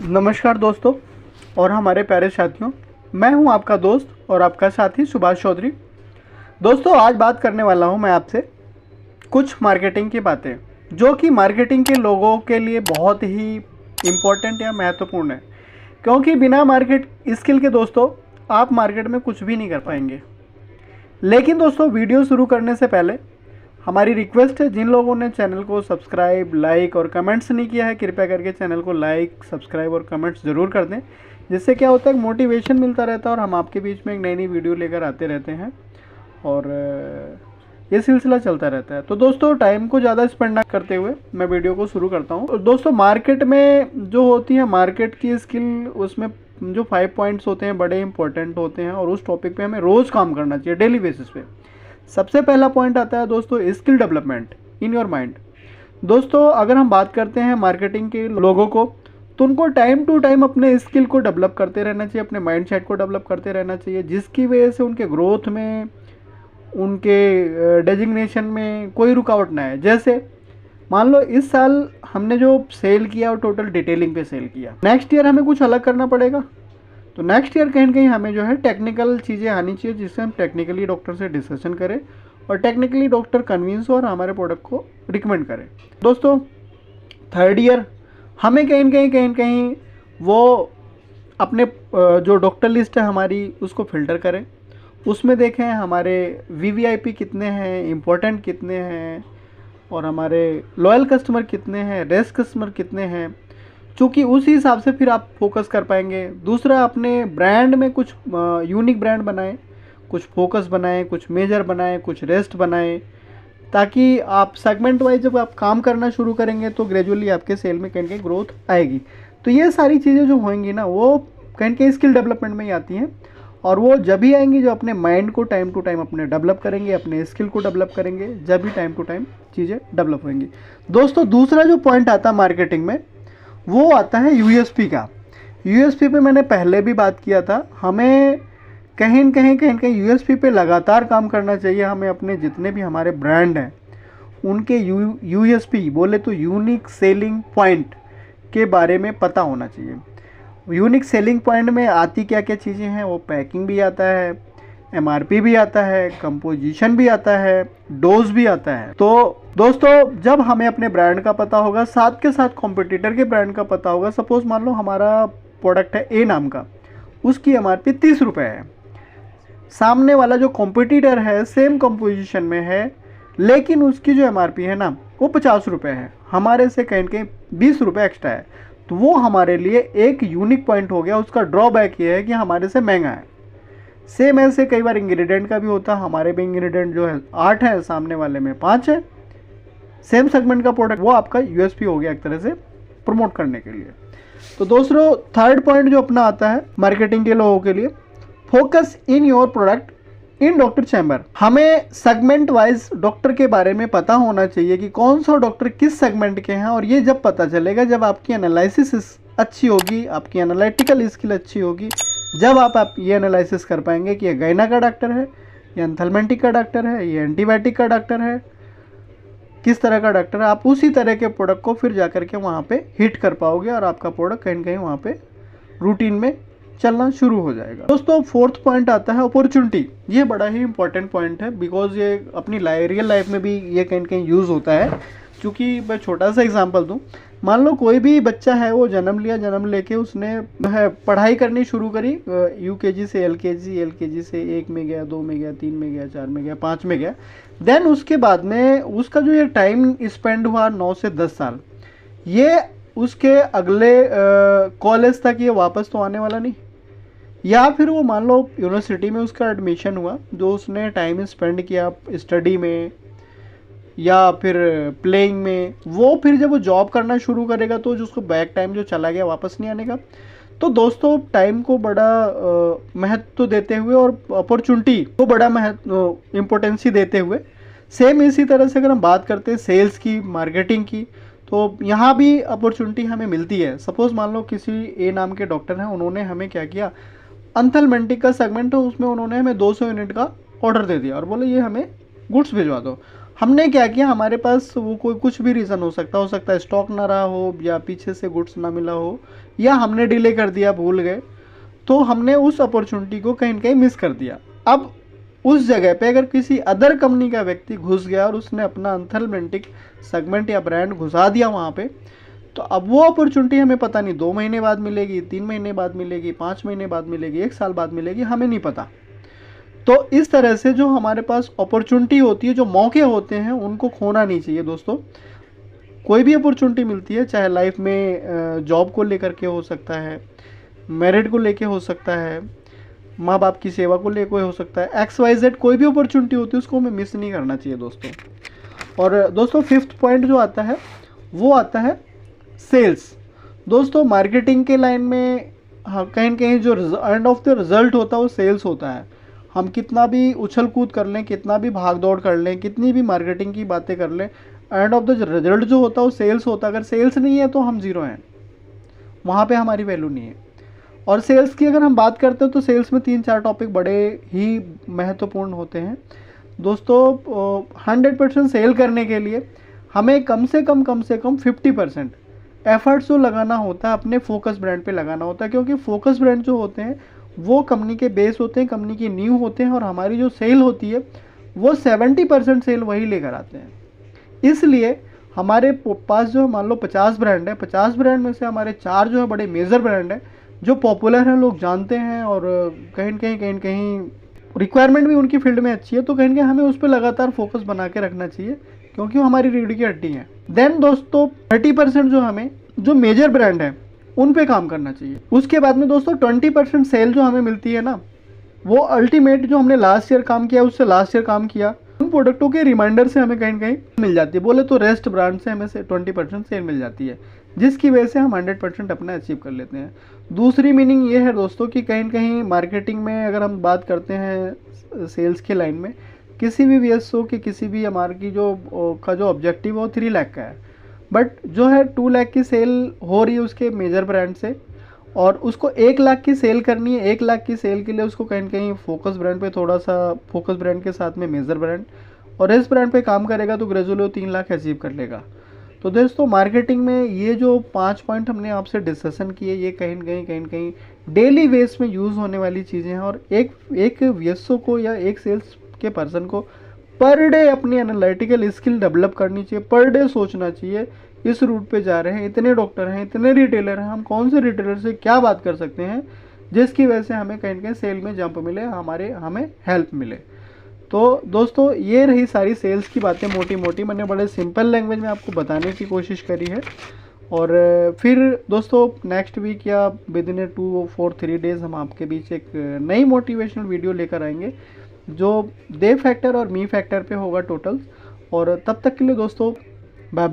नमस्कार दोस्तों और हमारे प्यारे साथियों, मैं हूं आपका दोस्त और आपका साथी सुभाष चौधरी। दोस्तों, आज बात करने वाला हूं मैं आपसे कुछ मार्केटिंग की बातें जो कि मार्केटिंग के लोगों के लिए बहुत ही इम्पोर्टेंट या महत्वपूर्ण है, क्योंकि बिना मार्केट स्किल के दोस्तों आप मार्केट में कुछ भी नहीं कर पाएंगे। लेकिन दोस्तों, वीडियो शुरू करने से पहले हमारी रिक्वेस्ट है, जिन लोगों ने चैनल को सब्सक्राइब, लाइक और कमेंट्स नहीं किया है, कृपया करके चैनल को लाइक, सब्सक्राइब और कमेंट्स ज़रूर कर दें। जिससे क्या होता है, मोटिवेशन मिलता रहता है और हम आपके बीच में एक नई नई वीडियो लेकर आते रहते हैं और ये सिलसिला चलता रहता है। तो दोस्तों, टाइम को ज़्यादा स्पेंड ना करते हुए मैं वीडियो को शुरू करता हूँ। दोस्तों, मार्केट में जो होती है मार्केट की स्किल, उसमें जो 5 पॉइंट्स होते हैं बड़े इंपॉर्टेंट होते हैं और उस टॉपिक पे हमें रोज़ काम करना चाहिए, डेली बेसिस पे। सबसे पहला पॉइंट आता है दोस्तों, skill development in your mind. दोस्तों, अगर हम बात करते हैं मार्केटिंग के लोगों को, तो उनको टाइम टू टाइम अपने स्किल को डेवलप करते रहना चाहिए, अपने माइंडसेट को डेवलप करते रहना चाहिए, जिसकी वजह से उनके ग्रोथ में, उनके डेजिग्नेशन में कोई रुकावट ना आए। जैसे मान लो इस साल हमने जो सेल किया और टोटल डिटेलिंग पे सेल किया, नेक्स्ट ईयर हमें कुछ अलग करना पड़ेगा। तो नेक्स्ट ईयर कहीं ना कहीं हमें जो है टेक्निकल चीज़ें आनी चाहिए, जिससे हम टेक्निकली डॉक्टर से डिस्कशन करें और टेक्निकली डॉक्टर कन्विंस हो और हमारे प्रोडक्ट को रिकमेंड करें। दोस्तों, थर्ड ईयर हमें कहीं ना कहीं वो अपने जो डॉक्टर लिस्ट है हमारी, उसको फिल्टर करें, उसमें देखें हमारे वीवीआईपी कितने हैं, इम्पोर्टेंट कितने हैं और हमारे लॉयल कस्टमर कितने हैं, रेस्ट कस्टमर कितने हैं, चूँकि उसी हिसाब से फिर आप फोकस कर पाएंगे। दूसरा, अपने ब्रांड में कुछ यूनिक ब्रांड बनाएं, कुछ फोकस बनाएं, कुछ मेजर बनाएं, कुछ रेस्ट बनाएं, ताकि आप सेगमेंट वाइज जब आप काम करना शुरू करेंगे तो ग्रेजुअली आपके सेल में कहीं ग्रोथ आएगी। तो ये सारी चीज़ें जो होंगी ना, वो कहीं स्किल डेवलपमेंट में ही आती हैं और वो जब भी आएंगी जो अपने माइंड को टाइम टू टाइम अपने डेवलप करेंगे, अपने स्किल को डेवलप करेंगे, जब भी टाइम टू टाइम चीज़ें डेवलप होंगी। दोस्तों, दूसरा जो पॉइंट आता है मार्केटिंग में, वो आता है यूएसपी का। यूएसपी पे मैंने पहले भी बात किया था। हमें कहीं न कहीं यूएसपी पे लगातार काम करना चाहिए। हमें अपने जितने भी हमारे ब्रांड हैं उनके यूएसपी बोले तो यूनिक सेलिंग पॉइंट के बारे में पता होना चाहिए। यूनिक सेलिंग पॉइंट में आती क्या क्या चीज़ें हैं, वो पैकिंग भी आता है, एमआरपी भी आता है, कंपोजिशन भी आता है, डोज भी आता है। तो दोस्तों, जब हमें अपने ब्रांड का पता होगा, साथ के साथ कॉम्पिटिटर के ब्रांड का पता होगा। सपोज मान लो हमारा प्रोडक्ट है ए नाम का, उसकी एमआरपी 30 रुपये है, सामने वाला जो कॉम्पिटिटर है सेम कंपोजिशन में है, लेकिन उसकी जो एमआरपी है ना वो 50 रुपये है, हमारे से कहीं 20 रुपये एक्स्ट्रा है। तो वो हमारे लिए एक यूनिक पॉइंट हो गया। उसका ड्रॉबैक ये है कि हमारे से महंगा है। सेम ऐसे कई बार इंग्रेडिएंट का भी होता है, हमारे भी इंग्रेडिएंट जो है 8 है, सामने वाले में 5 है, सेम सेगमेंट का प्रोडक्ट। वो आपका यूएसपी हो गया एक तरह से प्रमोट करने के लिए। तो दोस्तों, थर्ड पॉइंट जो अपना आता है मार्केटिंग के लोगों के लिए, focus in your product in doctor chamber. हमें सेगमेंट वाइज डॉक्टर के बारे में पता होना चाहिए कि कौन सा डॉक्टर किस सेगमेंट के हैं, और ये जब पता चलेगा जब आपकी एनालिसिस अच्छी होगी, आपकी एनालिटिकल स्किल अच्छी होगी, जब आप ये एनालिसिस कर पाएंगे कि ये गायना का डॉक्टर है, ये एंथलमेंटिक का डॉक्टर है, ये एंटीबायोटिक का डॉक्टर है, किस तरह का डॉक्टर है, आप उसी तरह के प्रोडक्ट को फिर जाकर के वहाँ पे हिट कर पाओगे और आपका प्रोडक्ट कहीं कहीं वहाँ पे रूटीन में चलना शुरू हो जाएगा। दोस्तों, फोर्थ पॉइंट आता है अपॉर्चुनिटी। ये बड़ा ही इंपॉर्टेंट पॉइंट है, बिकॉज ये अपनी रियल लाइफ में भी ये कहीं कहीं यूज़ होता है। क्योंकि मैं छोटा सा एग्जांपल दूं, मान लो कोई भी बच्चा है, वो जन्म लिया, जन्म लेके उसने है पढ़ाई करनी शुरू करी, यूकेजी से एलकेजी, एलकेजी से 1 में गया, 2 में गया, 3 में गया, 4 में गया, 5 में गया। देन उसके बाद में उसका जो ये टाइम स्पेंड हुआ 9 से 10 साल, ये उसके अगले कॉलेज तक ये वापस तो आने वाला नहीं। या फिर वो मान लो यूनिवर्सिटी में उसका एडमिशन हुआ, जो उसने टाइम स्पेंड किया स्टडी में या फिर प्लेइंग में, वो फिर जब वो जॉब करना शुरू करेगा तो उसको बैक टाइम जो चला गया वापस नहीं आने का। तो दोस्तों, टाइम को बड़ा महत्व देते हुए और अपॉर्चुनिटी को बड़ा महत्व इम्पोर्टेंसी देते हुए, सेम इसी तरह से अगर हम बात करते हैं सेल्स की, मार्केटिंग की, तो यहाँ भी अपॉर्चुनिटी हमें मिलती है। सपोज मान लो किसी ए नाम के डॉक्टर हैं, उन्होंने हमें क्या किया, एंथलमेंटिक का सेगमेंट है, उसमें उन्होंने हमें 200 यूनिट का ऑर्डर दे दिया और बोले ये हमें गुड्स भिजवा दो। हमने क्या किया, हमारे पास वो कोई कुछ भी रीज़न हो सकता है स्टॉक ना रहा हो, या पीछे से गुड्स ना मिला हो, या हमने डिले कर दिया, भूल गए, तो हमने उस अपॉर्चुनिटी को कहीं न कहीं मिस कर दिया। अब उस जगह पे अगर किसी अदर कंपनी का व्यक्ति घुस गया और उसने अपना अनथलमेंटिक सेगमेंट या ब्रांड घुसा दिया वहाँ पे, तो अब वो अपॉर्चुनिटी हमें पता नहीं 2 महीने बाद मिलेगी, 3 महीने बाद मिलेगी, 5 महीने बाद मिलेगी, 1 साल बाद मिलेगी, हमें नहीं पता। तो इस तरह से जो हमारे पास अपॉर्चुनिटी होती है, जो मौके होते हैं, उनको खोना नहीं चाहिए दोस्तों। कोई भी अपॉर्चुनिटी मिलती है, चाहे लाइफ में जॉब को लेकर के हो सकता है, मेरिट को लेके हो सकता है, माँ बाप की सेवा को लेकर हो सकता है, XYZ कोई भी अपॉर्चुनिटी होती है उसको हमें मिस नहीं करना चाहिए दोस्तों। और दोस्तों 5th पॉइंट जो आता है वो आता है सेल्स। दोस्तों मार्केटिंग के लाइन में हाँ, कहीं न कहीं जो एंड ऑफ द रिजल्ट होता है वो सेल्स होता है। हम कितना भी उछल कूद कर लें, कितना भी भाग दौड़ कर लें, कितनी भी मार्केटिंग की बातें कर लें, एंड ऑफ द रिजल्ट जो होता है वो सेल्स होता है। अगर सेल्स नहीं है तो हम ज़ीरो हैं, वहाँ पे हमारी वैल्यू नहीं है। और सेल्स की अगर हम बात करते हैं तो सेल्स में 3-4 टॉपिक बड़े ही महत्वपूर्ण होते हैं दोस्तों। 100% सेल करने के लिए हमें कम से कम 50% एफर्ट्स जो लगाना होता है अपने फोकस ब्रांड पे लगाना होता है, क्योंकि फोकस ब्रांड जो होते हैं वो कंपनी के बेस होते हैं, कंपनी की नींव होते हैं, और हमारी जो सेल होती है वो 70% सेल वही लेकर आते हैं। इसलिए हमारे पास जो मान लो 50 ब्रांड है, 50 ब्रांड में से हमारे 4 जो है बड़े मेजर ब्रांड है, जो पॉपुलर हैं, लोग जानते हैं, और कहीं न कहीं रिक्वायरमेंट भी उनकी फील्ड में अच्छी है, तो कहीं न कहीं हमें उस पर लगातार फोकस बना के रखना चाहिए, क्योंकि वो हमारी रीढ़ की हड्डी है। देन दोस्तों 30% जो हमें जो मेजर ब्रांड है उन पे काम करना चाहिए। उसके बाद में दोस्तों 20% सेल जो हमें मिलती है ना, वो अल्टीमेट जो हमने लास्ट ईयर काम किया उससे लास्ट ईयर काम किया उन प्रोडक्टों के रिमाइंडर से हमें कहीं न कहीं मिल जाती है। बोले तो रेस्ट ब्रांड से हमें 20% सेल मिल जाती है, जिसकी वजह से हम 100% अपना अचीव कर लेते हैं। दूसरी मीनिंग ये है दोस्तों कि कहीं न कहीं मार्केटिंग में अगर हम बात करते हैं सेल्स के लाइन में, किसी भी VSO की किसी भी हमारे की जो ऑब्जेक्टिव है वो 3 लाख का है, बट जो है 2 लाख की सेल हो रही है उसके मेजर ब्रांड से, और उसको 1 लाख की सेल करनी है। 1 लाख की सेल के लिए उसको कहीं न कहीं फोकस ब्रांड पे थोड़ा सा, फोकस ब्रांड के साथ में मेजर ब्रांड और इस ब्रांड पे काम करेगा तो ग्रेजुअली वो 3 लाख अचीव कर लेगा। तो दोस्तों मार्केटिंग में ये जो 5 पॉइंट हमने आपसे डिस्कशन किए, ये कहीं न कहीं डेली बेस में यूज़ होने वाली चीज़ें हैं, और एक VSO को या एक सेल्स के पर्सन को पर डे अपनी एनालिटिकल स्किल डेवलप करनी चाहिए, पर डे सोचना चाहिए इस रूट पे जा रहे हैं, इतने डॉक्टर हैं, इतने रिटेलर हैं, हम कौन से रिटेलर से क्या बात कर सकते हैं जिसकी वजह से हमें कहीं न कहीं सेल में जंप मिले, हमें हेल्प मिले। तो दोस्तों ये रही सारी सेल्स की बातें, मोटी मोटी मैंने बड़े सिंपल लैंग्वेज में आपको बताने की कोशिश करी है। और फिर दोस्तों नेक्स्ट वीक या विद इन 2 और 3 डेज़ हम आपके बीच एक नई मोटिवेशनल वीडियो लेकर आएंगे, जो दे फैक्टर और मी फैक्टर पे होगा टोटल। और तब तक के लिए दोस्तों बाय बाय।